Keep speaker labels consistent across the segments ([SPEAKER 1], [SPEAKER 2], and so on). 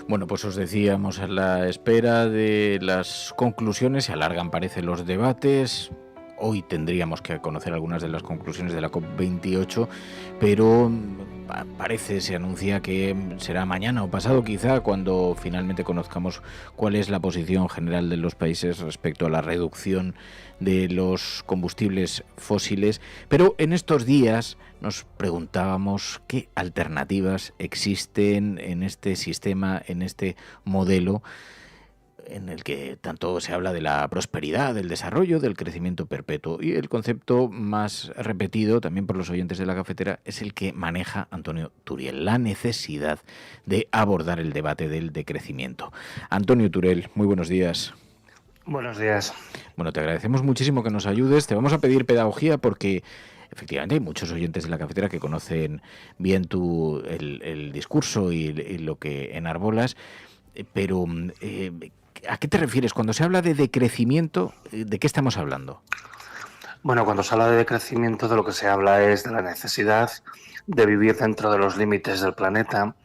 [SPEAKER 1] Bueno, pues os decíamos, a la espera de las conclusiones, se alargan, parece, los debates. Hoy tendríamos que conocer algunas de las conclusiones de la COP28, pero parece, se anuncia que será mañana o pasado quizá cuando finalmente conozcamos cuál es la posición general de los países respecto a la reducción de los combustibles fósiles. Pero en estos días nos preguntábamos qué alternativas existen en este sistema, en este modelo en el que tanto se habla de la prosperidad, del desarrollo, del crecimiento perpetuo. Y el concepto más repetido también por los oyentes de la cafetera es el que maneja Antonio Turiel, la necesidad de abordar el debate del decrecimiento. Antonio Turiel, muy buenos días.
[SPEAKER 2] Buenos días.
[SPEAKER 1] Bueno, te agradecemos muchísimo que nos ayudes. Te vamos a pedir pedagogía porque efectivamente hay muchos oyentes de la cafetera que conocen bien el discurso y lo que enarbolas, pero ¿a qué te refieres? Cuando se habla de decrecimiento, ¿de qué estamos hablando?
[SPEAKER 2] Bueno, cuando se habla de decrecimiento, de lo que se habla es de la necesidad de vivir dentro de los límites del planeta,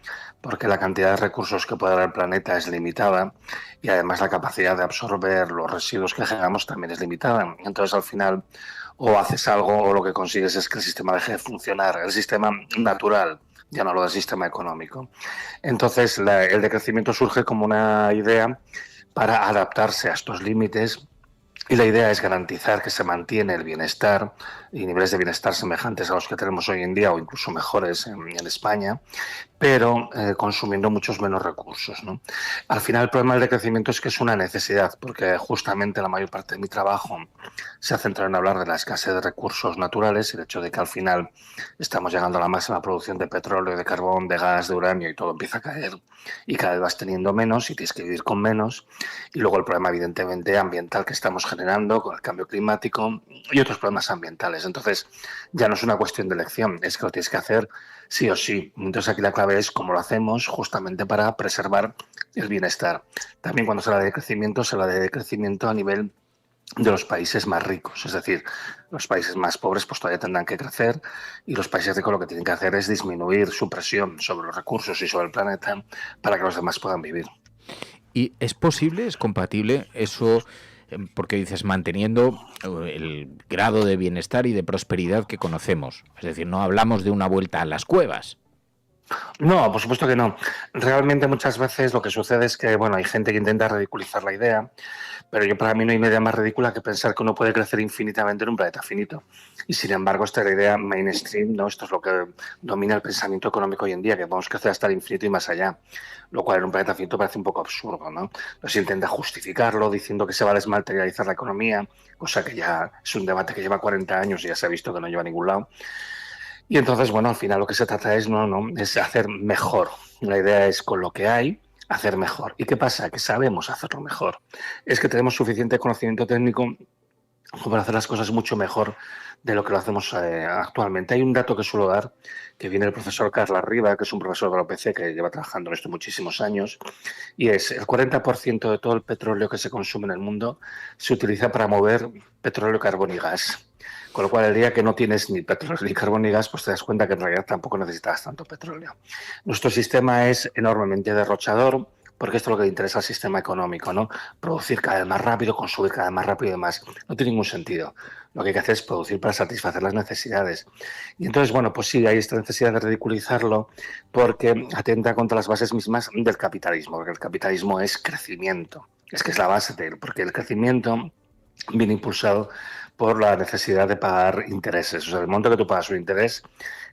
[SPEAKER 2] porque la cantidad de recursos que puede dar el planeta es limitada y además la capacidad de absorber los residuos que generamos también es limitada. Entonces, al final, o haces algo o lo que consigues es que el sistema deje de funcionar, el sistema natural, ya no lo del sistema económico. Entonces, el decrecimiento surge como una idea para adaptarse a estos límites. Y la idea es garantizar que se mantiene el bienestar y niveles de bienestar semejantes a los que tenemos hoy en día o incluso mejores en España, pero consumiendo muchos menos recursos, ¿no? Al final el problema del decrecimiento es que es una necesidad, porque justamente la mayor parte de mi trabajo se ha centrado en hablar de la escasez de recursos naturales y el hecho de que al final estamos llegando a la máxima producción de petróleo, de carbón, de gas, de uranio y todo empieza a caer y cada vez vas teniendo menos y tienes que vivir con menos. Y luego el problema evidentemente ambiental que estamos generando con el cambio climático y otros problemas ambientales. Entonces ya no es una cuestión de elección, es que lo tienes que hacer sí o sí. Entonces aquí la clave es cómo lo hacemos justamente para preservar el bienestar. También cuando se habla de crecimiento, se habla de crecimiento a nivel de los países más ricos, es decir, los países más pobres pues todavía tendrán que crecer y los países ricos lo que tienen que hacer es disminuir su presión sobre los recursos y sobre el planeta para que los demás puedan vivir.
[SPEAKER 1] ¿Y es posible, es compatible eso? Porque dices, manteniendo el grado de bienestar y de prosperidad que conocemos. Es decir, no hablamos de una vuelta a las cuevas.
[SPEAKER 2] No, por supuesto que no. Realmente muchas veces lo que sucede es que, bueno, hay gente que intenta ridiculizar la idea, pero yo para mí no hay idea más ridícula que pensar que uno puede crecer infinitamente en un planeta finito. Y sin embargo, esta es la idea mainstream, ¿no? Esto es lo que domina el pensamiento económico hoy en día, que podemos crecer hasta el infinito y más allá, lo cual en un planeta finito parece un poco absurdo, ¿no? Entonces intenta justificarlo diciendo que se va a desmaterializar la economía, cosa que ya es un debate que lleva 40 años y ya se ha visto que no lleva a ningún lado. Y entonces, bueno, al final lo que se trata es, es hacer mejor. La idea es con lo que hay, hacer mejor. ¿Y qué pasa? Que sabemos hacerlo mejor. Es que tenemos suficiente conocimiento técnico como para hacer las cosas mucho mejor de lo que lo hacemos actualmente. Hay un dato que suelo dar, que viene el profesor Carlos Riba, que es un profesor de la UPC que lleva trabajando en esto muchísimos años, y es el 40% de todo el petróleo que se consume en el mundo se utiliza para mover petróleo, carbón y gas. Con lo cual, el día que no tienes ni petróleo ni carbón ni gas, pues te das cuenta que en realidad tampoco necesitas tanto petróleo. Nuestro sistema es enormemente derrochador, porque esto es lo que le interesa al sistema económico, ¿no? Producir cada vez más rápido, consumir cada vez más rápido y demás. No tiene ningún sentido. Lo que hay que hacer es producir para satisfacer las necesidades. Y entonces, bueno, pues sí, hay esta necesidad de ridiculizarlo porque atenta contra las bases mismas del capitalismo, porque el capitalismo es crecimiento. Es que es la base de él, porque el crecimiento viene impulsado por la necesidad de pagar intereses. O sea, el momento que tú pagas un interés,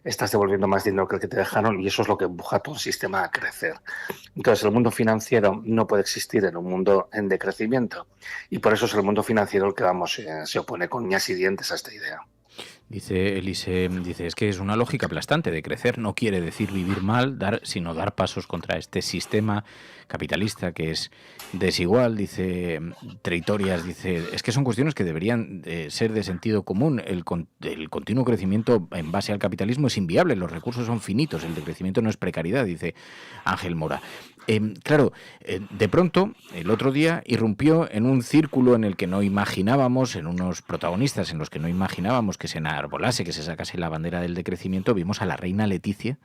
[SPEAKER 2] estás devolviendo más dinero que el que te dejaron y eso es lo que empuja a todo el sistema a crecer. Entonces, el mundo financiero no puede existir en un mundo en decrecimiento y por eso es el mundo financiero el que, se opone con uñas y dientes a esta idea.
[SPEAKER 1] Dice Elise, dice, es que es una lógica aplastante. De crecer no quiere decir vivir mal, sino dar pasos contra este sistema capitalista que es desigual. Dice Treitorias, dice, es que son cuestiones que deberían ser de sentido común. El continuo crecimiento en base al capitalismo es inviable, los recursos son finitos, el decrecimiento no es precariedad, dice Ángel Mora. Claro, de pronto, el otro día irrumpió en un círculo en el que no imaginábamos, en unos protagonistas en los que no imaginábamos que se enarbolase, que se sacase la bandera del decrecimiento. Vimos a la reina Leticia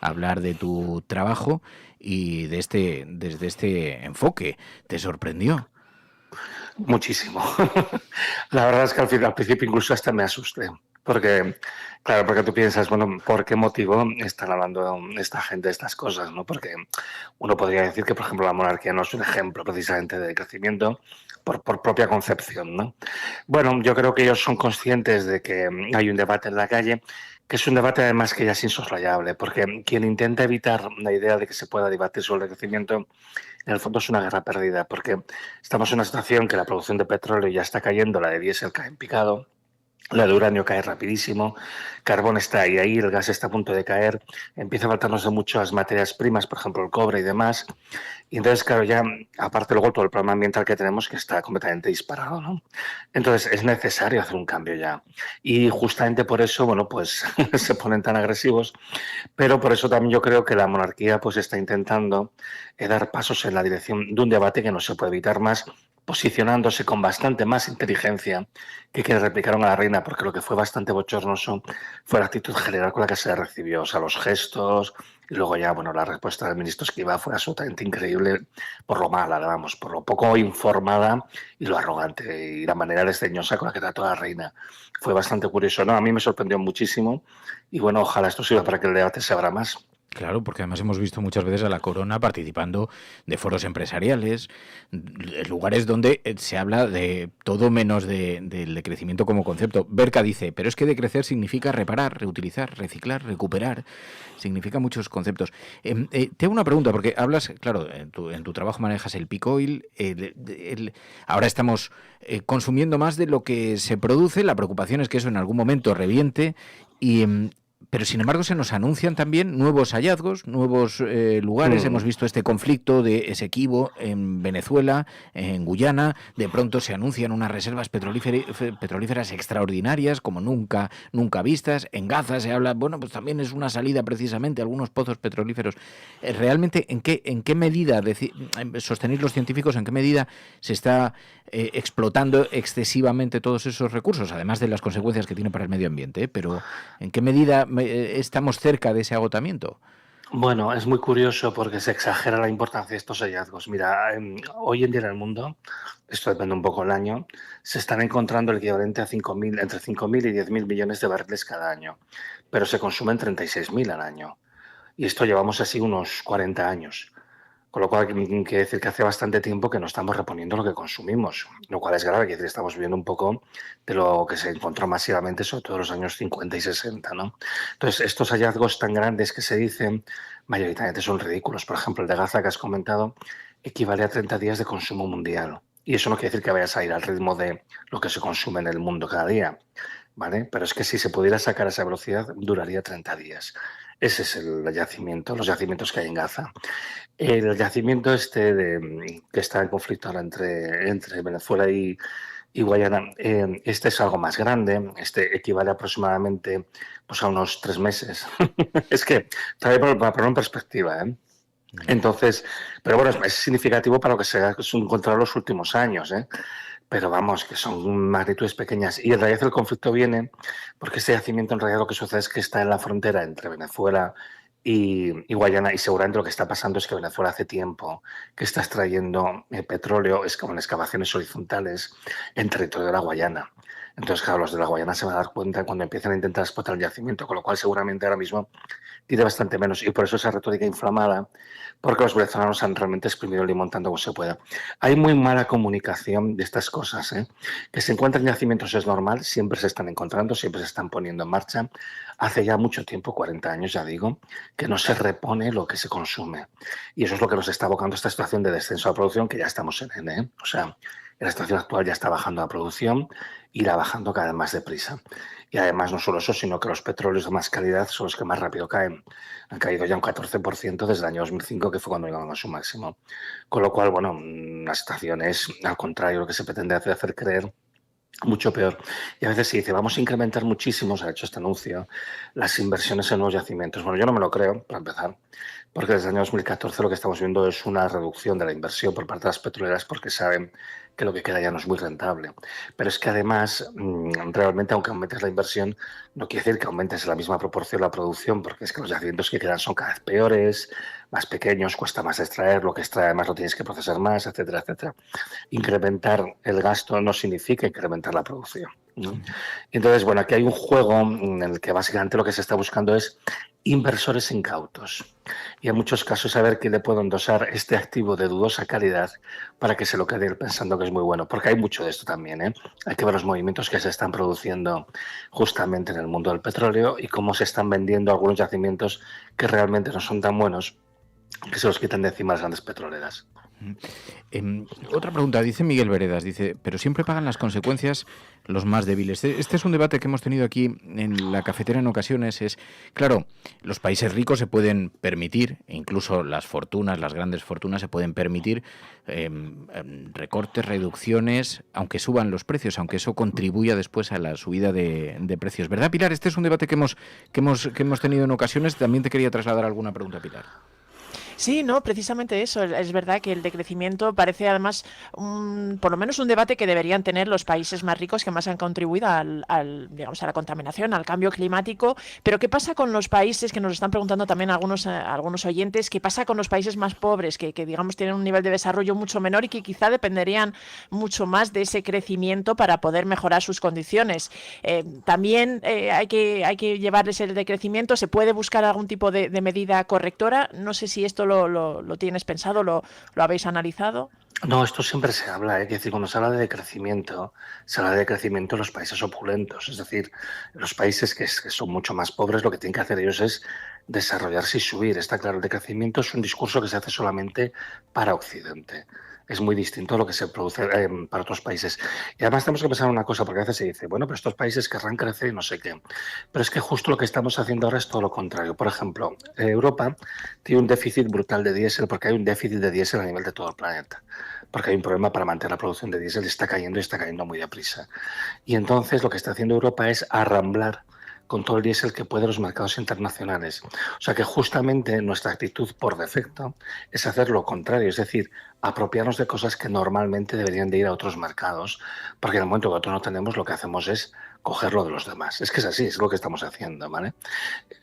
[SPEAKER 1] hablar de tu trabajo y desde este enfoque. ¿Te sorprendió?
[SPEAKER 2] Muchísimo. La verdad es que al principio incluso hasta me asusté. Porque, claro, porque tú piensas, bueno, ¿por qué motivo están hablando esta gente de estas cosas, ¿no? Porque uno podría decir que, por ejemplo, la monarquía no es un ejemplo precisamente de crecimiento por propia concepción, ¿no? Bueno, yo creo que ellos son conscientes de que hay un debate en la calle, que es un debate además que ya es insoslayable, porque quien intenta evitar la idea de que se pueda debatir sobre el crecimiento en el fondo es una guerra perdida, porque estamos en una situación que la producción de petróleo ya está cayendo, la de diésel cae en picado, la de uranio cae rapidísimo, carbón está ahí, el gas está a punto de caer, empieza a faltarnos de muchas materias primas, por ejemplo el cobre y demás, y entonces, claro, ya, aparte luego todo el problema ambiental que tenemos que está completamente disparado, ¿no? Entonces es necesario hacer un cambio ya. Y justamente por eso, bueno, pues se ponen tan agresivos, pero por eso también yo creo que la monarquía pues está intentando dar pasos en la dirección de un debate que no se puede evitar más, posicionándose con bastante más inteligencia que replicaron a la reina, porque lo que fue bastante bochornoso fue la actitud general con la que se recibió, o sea, los gestos, y luego ya, bueno, la respuesta del ministro Escrivá fue absolutamente increíble por lo mala, vamos, por lo poco informada y lo arrogante y la manera desdeñosa con la que trató a la reina. Fue bastante curioso, ¿no? A mí me sorprendió muchísimo y bueno, ojalá esto sirva para que el debate se abra más.
[SPEAKER 1] Claro, porque además hemos visto muchas veces a la corona participando de foros empresariales, lugares donde se habla de todo menos del decrecimiento como concepto. Berka dice, pero es que decrecer significa reparar, reutilizar, reciclar, recuperar, significa muchos conceptos. Te hago una pregunta, porque hablas, claro, en tu trabajo manejas el peak oil, ahora estamos consumiendo más de lo que se produce, la preocupación es que eso en algún momento reviente y... Pero sin embargo se nos anuncian también nuevos hallazgos, nuevos lugares. Hemos visto este conflicto de Esequibo en Venezuela, en Guyana. De pronto se anuncian unas reservas petrolíferas extraordinarias, como nunca vistas. En Gaza se habla, bueno, pues también es una salida precisamente a algunos pozos petrolíferos. Realmente, ¿en qué medida, sostenéis los científicos, en qué medida se está explotando excesivamente todos esos recursos, además de las consecuencias que tiene para el medio ambiente, pero ¿en qué medida estamos cerca de ese agotamiento?
[SPEAKER 2] Bueno, es muy curioso porque se exagera la importancia de estos hallazgos. Mira, hoy en día en el mundo, esto depende un poco del año, se están encontrando el equivalente a 5.000, entre 5.000 y 10.000 millones de barriles cada año, pero se consumen 36.000 al año. Y esto llevamos así unos 40 años. Con lo cual, quiere decir que hace bastante tiempo que no estamos reponiendo lo que consumimos, lo cual es grave, quiere decir, estamos viviendo un poco de lo que se encontró masivamente, sobre todo en los años 50 y 60, ¿no? Entonces, estos hallazgos tan grandes que se dicen, mayoritariamente son ridículos. Por ejemplo, el de Gaza que has comentado equivale a 30 días de consumo mundial. Y eso no quiere decir que vayas a ir al ritmo de lo que se consume en el mundo cada día, ¿vale? Pero es que si se pudiera sacar a esa velocidad, duraría 30 días. Ese es el yacimiento, los yacimientos que hay en Gaza. El yacimiento que está en conflicto ahora entre Venezuela y Guayana, este es algo más grande, este equivale aproximadamente pues, a unos 3 meses. Es que, para poner en perspectiva, ¿eh? Entonces, pero bueno, es significativo para lo que se ha encontrado en los últimos años, ¿eh? Pero vamos, que son magnitudes pequeñas. Y en realidad el conflicto viene porque este yacimiento en realidad lo que sucede es que está en la frontera entre Venezuela y Guayana, y seguramente lo que está pasando es que Venezuela hace tiempo que está extrayendo petróleo, es como en excavaciones horizontales en territorio de la Guayana. Entonces, claro, los de la Guayana se van a dar cuenta cuando empiecen a intentar explotar el yacimiento, con lo cual seguramente ahora mismo tiene bastante menos. Y por eso esa retórica inflamada, porque los venezolanos han realmente exprimido el limón tanto como se pueda. Hay muy mala comunicación de estas cosas, ¿eh? Que se encuentran yacimientos es normal, siempre se están encontrando, siempre se están poniendo en marcha. Hace ya mucho tiempo, 40 años ya digo, que no se repone lo que se consume. Y eso es lo que nos está abocando a esta situación de descenso de producción que ya estamos en N, ¿eh? O sea, en la situación actual ya está bajando la producción, irá bajando cada vez más deprisa. Y además no solo eso, sino que los petróleos de más calidad son los que más rápido caen. Han caído ya un 14% desde el año 2005, que fue cuando llegaron a su máximo. Con lo cual, bueno, la situación es, al contrario, lo que se pretende hacer creer mucho peor. Y a veces se dice, vamos a incrementar muchísimo, se ha hecho este anuncio, las inversiones en nuevos yacimientos. Bueno, yo no me lo creo, para empezar, porque desde el año 2014 lo que estamos viendo es una reducción de la inversión por parte de las petroleras porque saben que lo que queda ya no es muy rentable. Pero es que además, realmente, aunque aumentes la inversión, no quiere decir que aumentes en la misma proporción la producción, porque es que los yacimientos que quedan son cada vez peores, más pequeños, cuesta más extraer, lo que extrae además lo tienes que procesar más, etcétera, etcétera. Incrementar el gasto no significa incrementar la producción, ¿no? Entonces, bueno, aquí hay un juego en el que básicamente lo que se está buscando es inversores incautos. Y en muchos casos saber quién le puede endosar este activo de dudosa calidad para que se lo quede él pensando que es muy bueno. Porque hay mucho de esto también, ¿eh? Hay que ver los movimientos que se están produciendo justamente en el mundo del petróleo y cómo se están vendiendo algunos yacimientos que realmente no son tan buenos, que se los quitan de encima las grandes petroleras.
[SPEAKER 1] Otra pregunta, dice Miguel Veredas, dice, pero siempre pagan las consecuencias los más débiles. Este es un debate que hemos tenido aquí en la cafetera en ocasiones. Es, claro, los países ricos se pueden permitir, incluso las fortunas, las grandes fortunas se pueden permitir recortes, reducciones, aunque suban los precios, aunque eso contribuya después a la subida de precios. ¿Verdad, Pilar? Este es un debate que hemos tenido en ocasiones. También te quería trasladar alguna pregunta, Pilar.
[SPEAKER 3] Sí, no, precisamente eso. Es verdad que el decrecimiento parece además por lo menos un debate que deberían tener los países más ricos que más han contribuido digamos, a la contaminación, al cambio climático. Pero ¿qué pasa con los países, que nos están preguntando también algunos oyentes, qué pasa con los países más pobres, que digamos tienen un nivel de desarrollo mucho menor y que quizá dependerían mucho más de ese crecimiento para poder mejorar sus condiciones? También hay que llevarles el decrecimiento. ¿Se puede buscar algún tipo de medida correctora? No sé si esto lo tienes pensado, lo habéis analizado.
[SPEAKER 2] No, esto siempre se habla, ¿eh? Es decir, cuando se habla de decrecimiento, se habla de decrecimiento en los países opulentos, es decir, los países que son mucho más pobres, lo que tienen que hacer ellos es desarrollarse y subir. Está claro, el decrecimiento es un discurso que se hace solamente para Occidente. Es muy distinto a lo que se produce para otros países. Y además tenemos que pensar en una cosa, porque a veces se dice, bueno, pero estos países querrán crecer y no sé qué. Pero es que justo lo que estamos haciendo ahora es todo lo contrario. Por ejemplo, Europa tiene un déficit brutal de diésel porque hay un déficit de diésel a nivel de todo el planeta. Porque hay un problema para mantener la producción de diésel y está cayendo muy deprisa. Y entonces lo que está haciendo Europa es arramblar con todo el diésel que puede los mercados internacionales. O sea que justamente nuestra actitud por defecto es hacer lo contrario, es decir, apropiarnos de cosas que normalmente deberían de ir a otros mercados, porque en el momento que nosotros no tenemos, lo que hacemos es coger lo de los demás. Es que es así, es lo que estamos haciendo, ¿vale?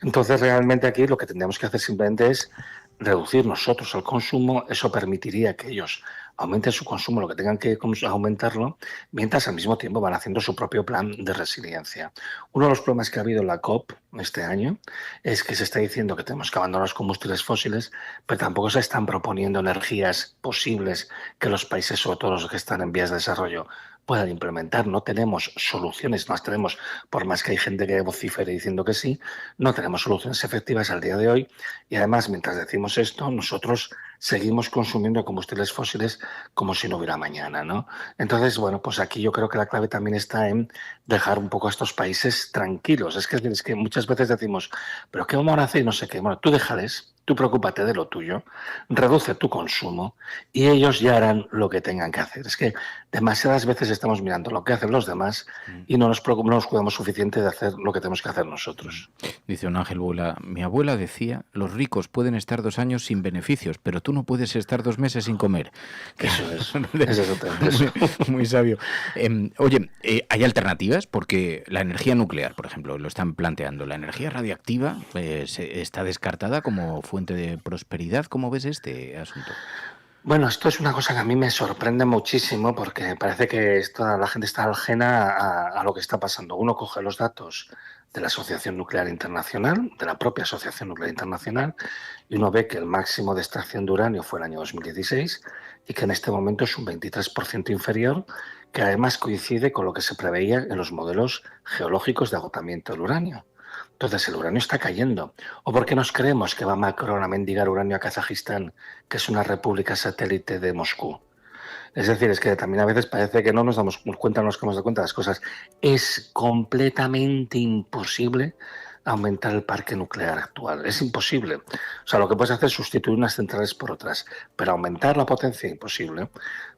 [SPEAKER 2] Entonces realmente aquí lo que tendríamos que hacer simplemente es reducir nosotros el consumo. Eso permitiría que ellos aumenten su consumo, lo que tengan que aumentarlo, mientras al mismo tiempo van haciendo su propio plan de resiliencia. Uno de los problemas que ha habido en la COP este año es que se está diciendo que tenemos que abandonar los combustibles fósiles, pero tampoco se están proponiendo energías posibles que los países, sobre todo los que están en vías de desarrollo, puedan implementar. No tenemos soluciones, más tenemos, por más que hay gente que vocifere diciendo que sí, no tenemos soluciones efectivas al día de hoy. Y además, mientras decimos esto, nosotros seguimos consumiendo combustibles fósiles como si no hubiera mañana, ¿no? Entonces, bueno, pues aquí yo creo que la clave también está en dejar un poco a estos países tranquilos. Es que muchas veces decimos, ¿pero qué vamos a hacer? No sé qué. Bueno, tú déjales, tú preocúpate de lo tuyo, reduce tu consumo y ellos ya harán lo que tengan que hacer. Es que demasiadas veces estamos mirando lo que hacen los demás y no nos cuidamos suficiente de hacer lo que tenemos que hacer nosotros.
[SPEAKER 1] Dice un Ángel Bula, mi abuela decía, los ricos pueden estar 2 años sin beneficios, pero tú no puedes estar 2 meses sin comer.
[SPEAKER 2] Eso es.
[SPEAKER 1] Muy sabio. Oye, ¿hay alternativas? Porque la energía nuclear, por ejemplo, lo están planteando. La energía radiactiva está descartada como fuente de prosperidad. ¿Cómo ves este asunto?
[SPEAKER 2] Bueno, esto es una cosa que a mí me sorprende muchísimo porque parece que la gente está ajena a lo que está pasando. Uno coge los datos de la Asociación Nuclear Internacional, de la propia Asociación Nuclear Internacional, y uno ve que el máximo de extracción de uranio fue el año 2016 y que en este momento es un 23% inferior, que además coincide con lo que se preveía en los modelos geológicos de agotamiento del uranio. Entonces el uranio está cayendo. ¿O por qué nos creemos que va Macron a mendigar uranio a Kazajistán, que es una república satélite de Moscú? Es decir, es que también a veces parece que no nos damos cuenta, no nos damos cuenta de las cosas. Es completamente imposible aumentar el parque nuclear actual. Es imposible. O sea, lo que puedes hacer es sustituir unas centrales por otras, pero aumentar la potencia imposible,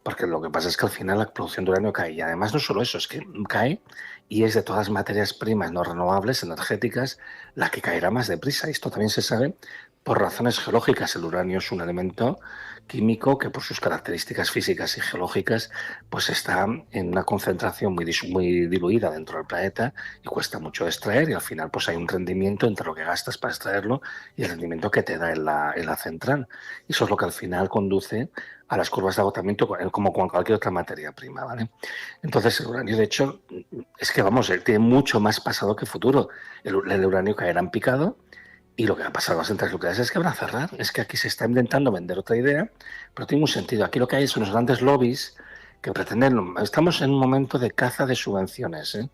[SPEAKER 2] porque lo que pasa es que al final la producción de uranio cae. Y además no solo eso, es que cae y es de todas las materias primas no renovables, energéticas, la que caerá más deprisa. Esto también se sabe por razones geológicas. El uranio es un elemento químico que por sus características físicas y geológicas pues está en una concentración muy diluida dentro del planeta y cuesta mucho extraer, y al final pues hay un rendimiento entre lo que gastas para extraerlo y el rendimiento que te da en la central. Y eso es lo que al final conduce a las curvas de agotamiento como con cualquier otra materia prima, ¿vale? Entonces el uranio, de hecho, es que vamos, tiene mucho más pasado que futuro. El uranio caerá en picado. Y lo que va a pasar con las centrales nucleares es que van a cerrar. Es que aquí se está intentando vender otra idea, pero tiene un sentido. Aquí lo que hay son unos grandes lobbies que pretenden... Estamos en un momento de caza de subvenciones, ¿eh?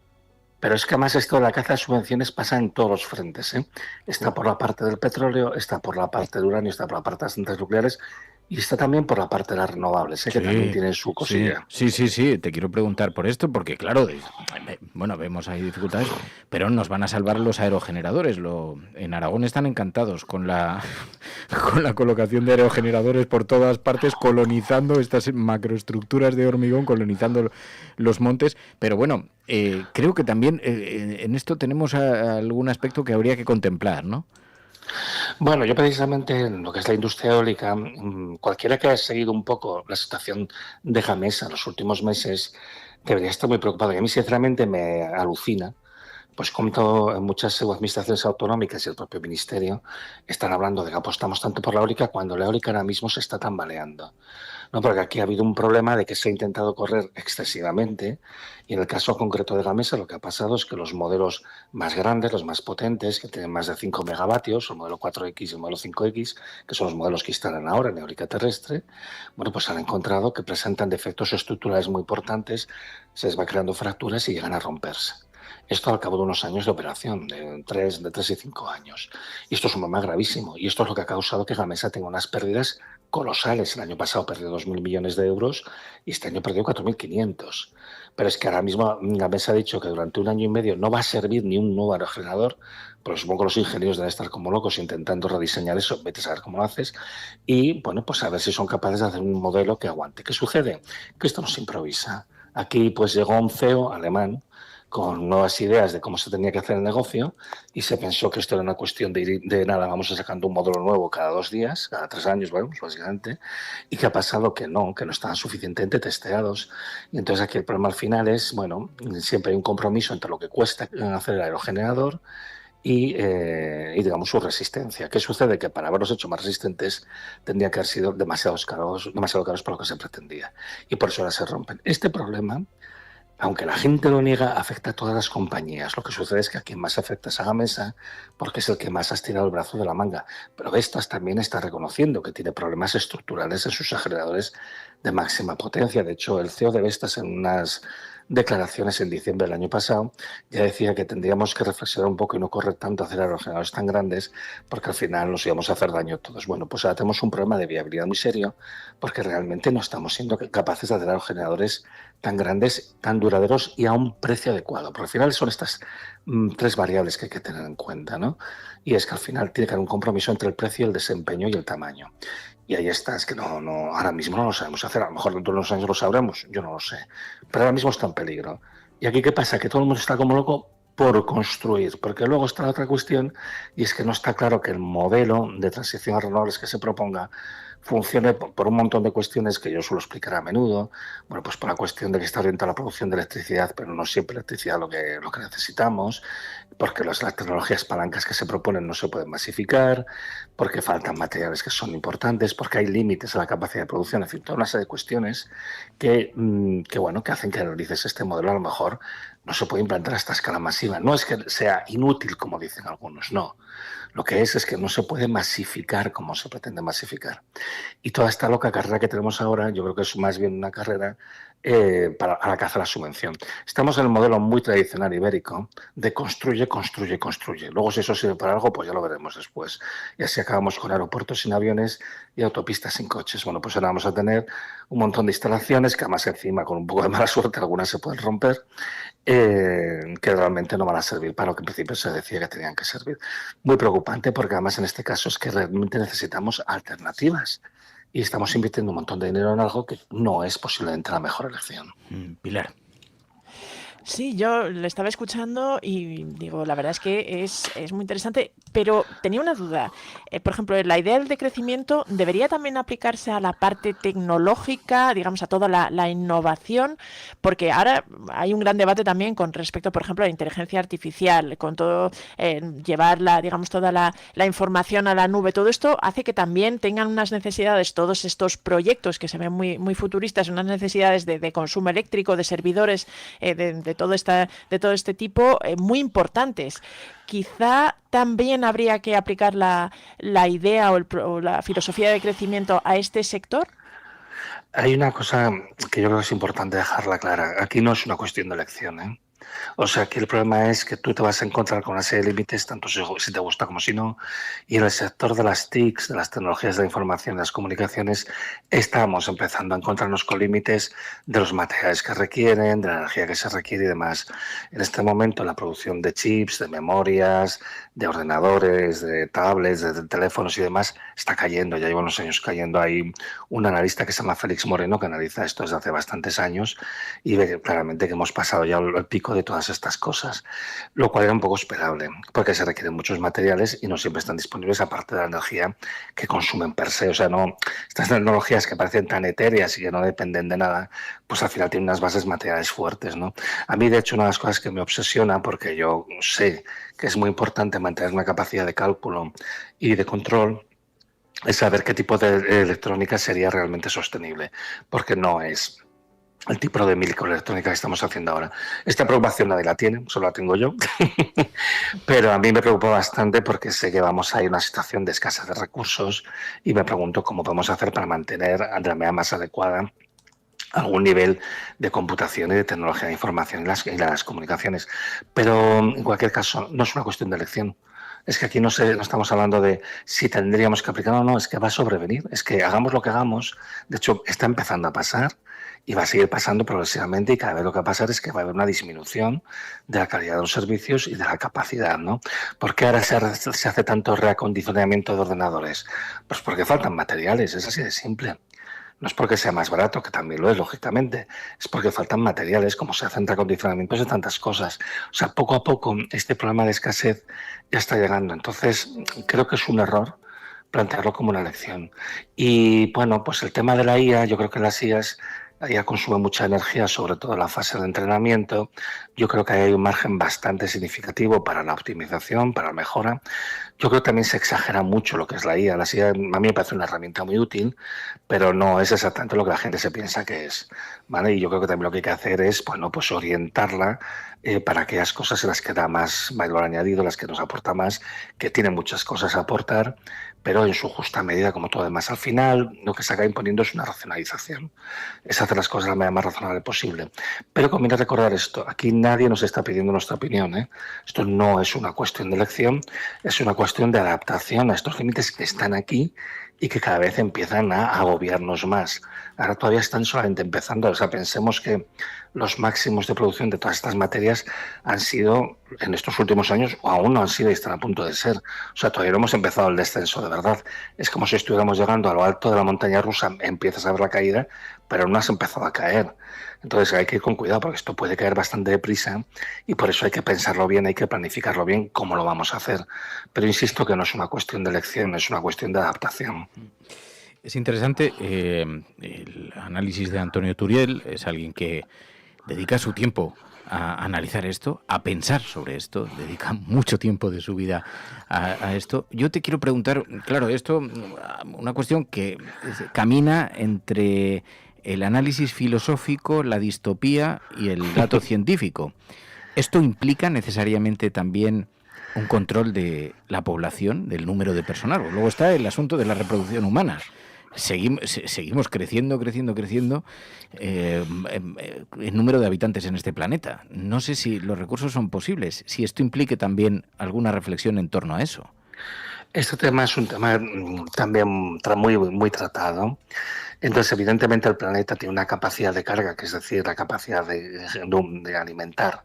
[SPEAKER 2] Pero es que además esto de la caza de subvenciones pasa en todos los frentes, ¿eh? Está por la parte del petróleo, está por la parte del uranio, está por la parte de las centrales nucleares y está también por la parte de las renovables, ¿eh? Que también
[SPEAKER 1] Sí,
[SPEAKER 2] tienen su
[SPEAKER 1] sí,
[SPEAKER 2] cosilla.
[SPEAKER 1] sí, sí, sí. Te quiero preguntar por esto, porque claro, bueno, vemos ahí dificultades, pero nos van a salvar los aerogeneradores. En Aragón están encantados con con la colocación de aerogeneradores por todas partes, colonizando estas macroestructuras de hormigón, colonizando los montes. Pero bueno, creo que también en esto tenemos algún aspecto que habría que contemplar, ¿no?
[SPEAKER 2] Bueno, yo precisamente en lo que es la industria eólica, cualquiera que haya seguido un poco la situación de Gamesa en los últimos meses debería estar muy preocupado. Y a mí, sinceramente, me alucina, pues como muchas administraciones autonómicas y el propio ministerio están hablando de que apostamos tanto por la eólica cuando la eólica ahora mismo se está tambaleando. No, porque aquí ha habido un problema de que se ha intentado correr excesivamente y en el caso concreto de Gamesa lo que ha pasado es que los modelos más grandes, los más potentes, que tienen más de 5 megavatios, el modelo 4X y el modelo 5X, que son los modelos que instalan ahora en eólica terrestre, bueno, pues han encontrado que presentan defectos estructurales muy importantes, se les va creando fracturas y llegan a romperse. Esto al cabo de unos años de operación, de 3 y 5 años. Y esto es un problema gravísimo. Y esto es lo que ha causado que Gamesa tenga unas pérdidas colosales. El año pasado perdió 2.000 millones de euros y este año perdió 4.500. Pero es que ahora mismo Gamesa ha dicho que durante un año y medio no va a servir ni un nuevo aerogenerador, pero supongo que los ingenieros deben estar como locos intentando rediseñar eso, vete a saber cómo lo haces, y bueno, pues a ver si son capaces de hacer un modelo que aguante. ¿Qué sucede? Que esto no se improvisa. Aquí pues llegó un CEO alemán con nuevas ideas de cómo se tenía que hacer el negocio y se pensó que esto era una cuestión de nada, vamos a sacando un modelo nuevo cada 2 días, cada 3 años, vamos, básicamente, y que ha pasado que no estaban suficientemente testeados. Y entonces aquí el problema al final es, bueno, siempre hay un compromiso entre lo que cuesta hacer el aerogenerador y digamos su resistencia. ¿Qué sucede? Que para haberlos hecho más resistentes tendrían que haber sido demasiado caros para lo que se pretendía. Y por eso ahora se rompen. Este problema, aunque la gente lo niega, afecta a todas las compañías. Lo que sucede es que a quien más afecta es a Gamesa, porque es el que más ha estirado el brazo de la manga. Pero Vestas también está reconociendo que tiene problemas estructurales en sus generadores de máxima potencia. De hecho, el CEO de Vestas en unas declaraciones en diciembre del año pasado ya decía que tendríamos que reflexionar un poco y no correr tanto hacia aerogeneradores tan grandes, porque al final nos íbamos a hacer daño todos. Bueno, pues ahora tenemos un problema de viabilidad muy serio, porque realmente no estamos siendo capaces de hacer aerogeneradores tan grandes, tan duraderos y a un precio adecuado. Porque al final son estas 3 variables que hay que tener en cuenta, ¿no? Y es que al final tiene que haber un compromiso entre el precio, el desempeño y el tamaño. Y ahí está, es que ahora mismo no lo sabemos hacer. A lo mejor dentro de unos años lo sabremos, yo no lo sé. Pero ahora mismo está en peligro. ¿Y aquí qué pasa? Que todo el mundo está como loco por construir, porque luego está la otra cuestión y es que no está claro que el modelo de transición a renovables que se proponga funcione por un montón de cuestiones que yo suelo explicar a menudo. Bueno, pues por la cuestión de que está orientada a la producción de electricidad, pero no siempre electricidad lo que necesitamos, porque las tecnologías palancas que se proponen no se pueden masificar, porque faltan materiales que son importantes, porque hay límites a la capacidad de producción, en fin, toda una serie de cuestiones que hacen que analices este modelo a lo mejor no se puede implantar a esta escala masiva. No es que sea inútil, como dicen algunos, no. Lo que es que no se puede masificar como se pretende masificar. Y toda esta loca carrera que tenemos ahora, yo creo que es más bien una carrera a la caza de la subvención. Estamos en el modelo muy tradicional ibérico de construye, construye, construye. Luego, si eso sirve para algo, pues ya lo veremos después. Y así acabamos con aeropuertos sin aviones y autopistas sin coches. Bueno, pues ahora vamos a tener un montón de instalaciones que además encima, con un poco de mala suerte, algunas se pueden romper, que realmente no van a servir para lo que en principio se decía que tenían que servir. Muy preocupante porque además en este caso es que realmente necesitamos alternativas y estamos invirtiendo un montón de dinero en algo que no es posiblemente la mejor elección.
[SPEAKER 1] Pilar.
[SPEAKER 3] Sí, yo le estaba escuchando y digo, la verdad es que es muy interesante, pero tenía una duda. Por ejemplo, la idea del decrecimiento debería también aplicarse a la parte tecnológica, digamos, a toda la innovación, porque ahora hay un gran debate también con respecto, por ejemplo, a la inteligencia artificial, con todo, llevar digamos, toda la información a la nube. Todo esto hace que también tengan unas necesidades, todos estos proyectos que se ven muy futuristas, unas necesidades de consumo eléctrico, de servidores, de todo este tipo muy importantes. Quizá también habría que aplicar la idea o la filosofía de crecimiento a este sector.
[SPEAKER 2] Hay una cosa que yo creo que es importante dejarla clara. Aquí no es una cuestión de elección, ¿eh? O sea, aquí el problema es que tú te vas a encontrar con una serie de límites, tanto si te gusta como si no. Y en el sector de las TICs, de las tecnologías de la información y las comunicaciones, estamos empezando a encontrarnos con límites de los materiales que requieren, de la energía que se requiere y demás. En este momento, la producción de chips, de memorias, de ordenadores, de tablets, de teléfonos y demás, está cayendo. Ya lleva unos años cayendo. Hay un analista que se llama Félix Moreno, que analiza esto desde hace bastantes años y ve claramente que hemos pasado ya el pico de todas estas cosas, lo cual era un poco esperable, porque se requieren muchos materiales y no siempre están disponibles, aparte de la energía que consumen per se. O sea, no, estas tecnologías que parecen tan etéreas y que no dependen de nada, pues al final tienen unas bases materiales fuertes, ¿no? A mí, de hecho, una de las cosas que me obsesiona, porque yo sé que es muy importante mantener una capacidad de cálculo y de control, es saber qué tipo de electrónica sería realmente sostenible, porque no es el tipo de microelectrónica que estamos haciendo ahora. Esta preocupación nadie la tiene, solo la tengo yo, pero a mí me preocupa bastante porque sé que vamos a ir a una situación de escasez de recursos y me pregunto cómo podemos hacer para mantener de la manera más adecuada algún nivel de computación y de tecnología de información y las comunicaciones. Pero en cualquier caso, no es una cuestión de elección. Es que aquí no estamos hablando de si tendríamos que aplicar o no, es que va a sobrevenir. Es que hagamos lo que hagamos, de hecho está empezando a pasar y va a seguir pasando progresivamente y cada vez lo que va a pasar es que va a haber una disminución de la calidad de los servicios y de la capacidad, ¿no? ¿Por qué ahora se hace tanto reacondicionamiento de ordenadores? Pues porque faltan materiales, es así de simple. No es porque sea más barato, que también lo es, lógicamente, es porque faltan materiales, como se hacen recondicionamientos de tantas cosas. O sea, poco a poco este problema de escasez ya está llegando. Entonces, creo que es un error plantearlo como una lección. Y bueno, pues el tema de la IA, yo creo que las IAs ya consume mucha energía, sobre todo en la fase de entrenamiento. Yo creo que hay un margen bastante significativo para la optimización, para la mejora. Yo creo que también se exagera mucho lo que es la IA. La IA a mí me parece una herramienta muy útil, pero no es exactamente lo que la gente se piensa que es, ¿vale? Y yo creo que también lo que hay que hacer es, bueno, pues orientarla para aquellas cosas en las que da más valor añadido, las que nos aporta más, que tiene muchas cosas a aportar, pero en su justa medida, como todo demás. Al final, lo que se acaba imponiendo es una racionalización. Es hacer las cosas de la manera más razonable posible. Pero conviene recordar esto, aquí nadie nos está pidiendo nuestra opinión, ¿eh? Esto no es una cuestión de elección, es una cuestión de adaptación a estos límites que están aquí y que cada vez empiezan a agobiarnos más. Ahora todavía están solamente empezando, o sea, pensemos que los máximos de producción de todas estas materias han sido en estos últimos años o aún no han sido y están a punto de ser. O sea, todavía no hemos empezado el descenso de verdad. Es como si estuviéramos llegando a lo alto de la montaña rusa, empiezas a ver la caída, pero no has empezado a caer. Entonces hay que ir con cuidado porque esto puede caer bastante deprisa y por eso hay que pensarlo bien, hay que planificarlo bien cómo lo vamos a hacer. Pero insisto que no es una cuestión de elección, es una cuestión de adaptación.
[SPEAKER 1] Es interesante el análisis de Antonio Turiel, es alguien que dedica su tiempo a analizar esto, a pensar sobre esto, dedica mucho tiempo de su vida a esto. Yo te quiero preguntar, claro, esto, una cuestión que camina entre el análisis filosófico, la distopía y el dato científico. ¿Esto implica necesariamente también un control de la población, del número de personas? Luego está el asunto de la reproducción humana. Seguimos creciendo el número de habitantes en este planeta. No sé si los recursos son posibles, si esto implique también alguna reflexión en torno a eso.
[SPEAKER 2] Este tema es un tema también muy tratado. Entonces, evidentemente, el planeta tiene una capacidad de carga, que es decir, la capacidad de alimentar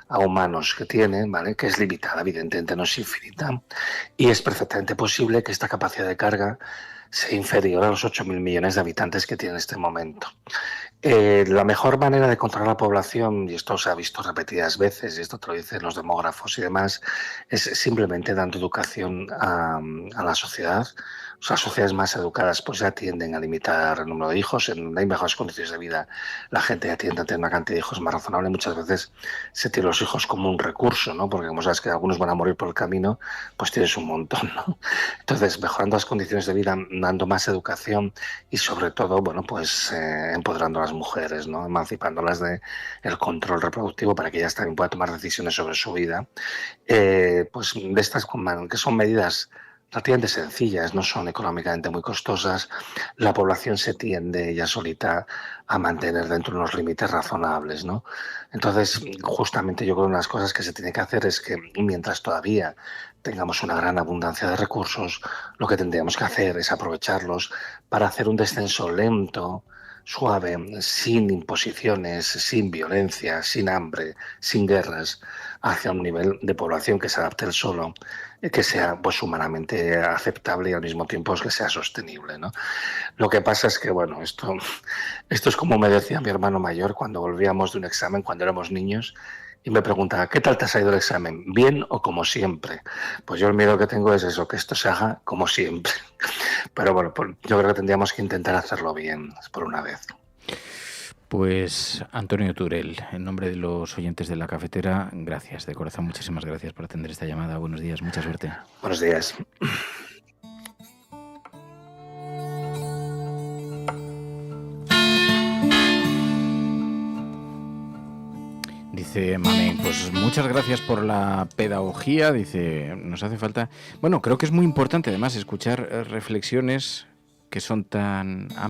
[SPEAKER 2] a humanos que tiene, ¿vale? Que es limitada, evidentemente no es infinita, y es perfectamente posible que esta capacidad de carga sea inferior a los 8.000 millones de habitantes que tiene en este momento. La mejor manera de controlar la población, y esto se ha visto repetidas veces, y esto te lo dicen los demógrafos y demás, es simplemente dando educación a la sociedad. O sea, sociedades más educadas pues ya tienden a limitar el número de hijos, hay mejores condiciones de vida, la gente ya tiende a tener una cantidad de hijos más razonable. Muchas veces se tienen los hijos como un recurso, ¿no? Porque como sabes que algunos van a morir por el camino, pues tienes un montón, ¿no? Entonces, mejorando las condiciones de vida, dando más educación y sobre todo, bueno, pues empoderando a las mujeres, ¿no? Emancipándolas del control reproductivo para que ellas también puedan tomar decisiones sobre su vida. Pues de estas que son medidas relativamente sencillas, no son económicamente muy costosas, la población se tiende ya solita a mantener dentro de unos límites razonables, ¿no? Entonces, justamente yo creo que una de las cosas que se tiene que hacer es que mientras todavía tengamos una gran abundancia de recursos, lo que tendríamos que hacer es aprovecharlos para hacer un descenso lento, suave, sin imposiciones, sin violencia, sin hambre, sin guerras, hacia un nivel de población que se adapte él solo, que sea pues humanamente aceptable y al mismo tiempo que sea sostenible, ¿no? Lo que pasa es que, bueno, esto es como me decía mi hermano mayor cuando volvíamos de un examen, cuando éramos niños, y me preguntaba, ¿qué tal te ha salido el examen? ¿Bien o como siempre? Pues yo el miedo que tengo es eso, que esto se haga como siempre. Pero bueno, pues yo creo que tendríamos que intentar hacerlo bien por una vez.
[SPEAKER 1] Pues Antonio Turel, en nombre de los oyentes de La Cafetera, gracias, de corazón, muchísimas gracias por atender esta llamada. Buenos días, mucha suerte.
[SPEAKER 2] Buenos días.
[SPEAKER 1] Dice Mamén, pues muchas gracias por la pedagogía, dice, nos hace falta... Bueno, creo que es muy importante además escuchar reflexiones que son tan